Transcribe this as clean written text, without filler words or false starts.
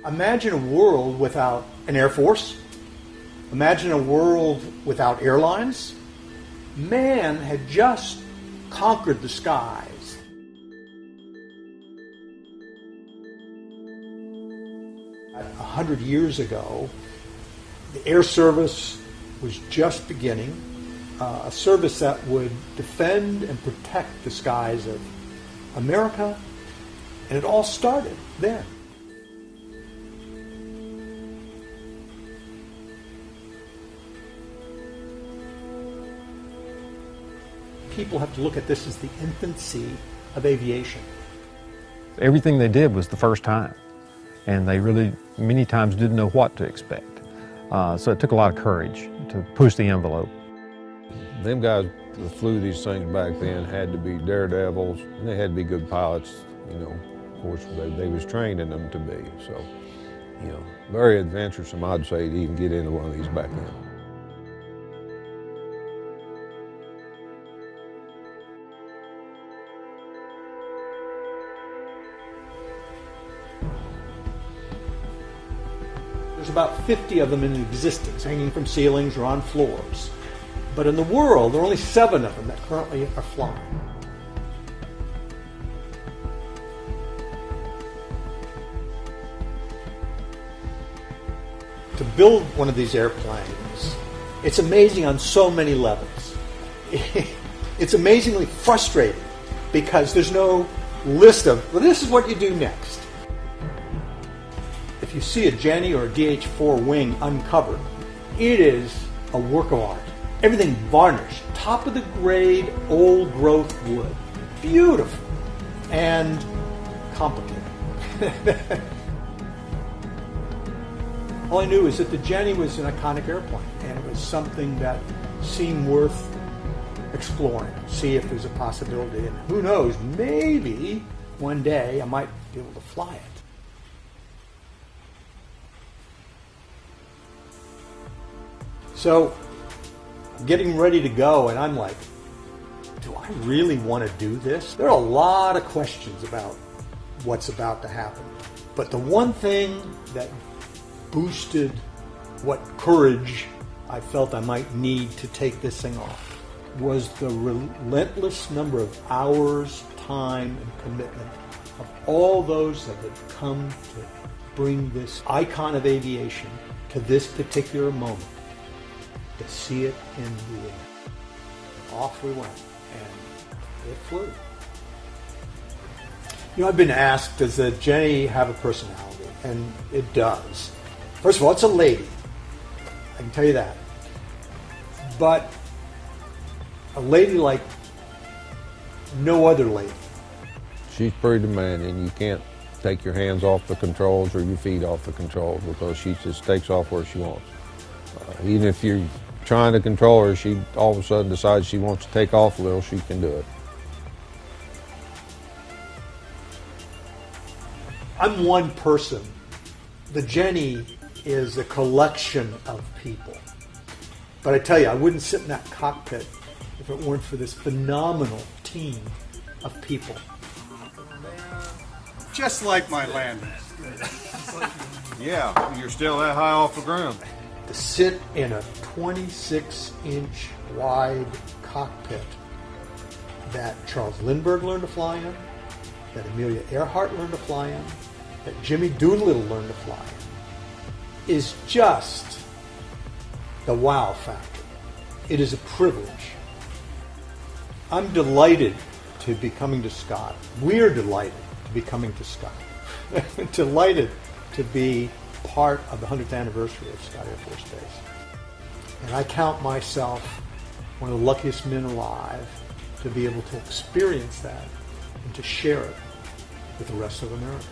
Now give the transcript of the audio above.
Imagine a world without an Air Force. Imagine a world without airlines. Man had just conquered the skies. A 100 years ago, the Air Service was just beginning, a service that would defend and protect the skies of America, and it all started then. People have to look at this as the infancy of aviation. Everything they did was the first time, and they really many times didn't know what to expect. So it took a lot of courage to push the envelope. Them guys that flew these things back then had to be daredevils, and they had to be good pilots. You know, of course, they was trained in them to be. So, you know, very adventuresome, I'd say, to even get into one of these back then. There's about 50 of them in existence, hanging from ceilings or on floors. But in the world, there are only 7 of them that currently are flying. To build one of these airplanes, it's amazing on so many levels. It's amazingly frustrating because there's no list of, well, this is what you do next. If you see a Jenny or a DH-4 wing uncovered, it is a work of art. Everything varnished, top of the grade, old growth wood. Beautiful and complicated. All I knew is that the Jenny was an iconic airplane, and it was something that seemed worth exploring, see if there's a possibility. And who knows, maybe one day I might be able to fly it. So I'm getting ready to go, and I'm like, do I really want to do this? There are a lot of questions about what's about to happen. But the one thing that boosted what courage I felt I might need to take this thing off was the relentless number of hours, time, and commitment of all those that had come to bring this icon of aviation to this particular moment, to see it in the air. Off we went, and it flew. You know, I've been asked, does the Jenny have a personality? And it does. First of all, it's a lady. I can tell you that. But a lady like no other lady. She's pretty demanding. You can't take your hands off the controls or your feet off the controls because she just takes off where she wants. Even if you're trying to control her, she all of a sudden decides she wants to take off a little, she can do it. I'm one person. The Jenny is a collection of people. But I tell you, I wouldn't sit in that cockpit if it weren't for this phenomenal team of people. Just like my landing. Yeah, you're still that high off the ground. To sit in a 26-inch wide cockpit that Charles Lindbergh learned to fly in, that Amelia Earhart learned to fly in, that Jimmy Doolittle learned to fly in, is just the wow factor. It is a privilege. I'm delighted to be coming to Scott. We're delighted to be coming to Scott. Delighted to be part of the 100th anniversary of Scott Air Force Base. And I count myself one of the luckiest men alive to be able to experience that and to share it with the rest of America.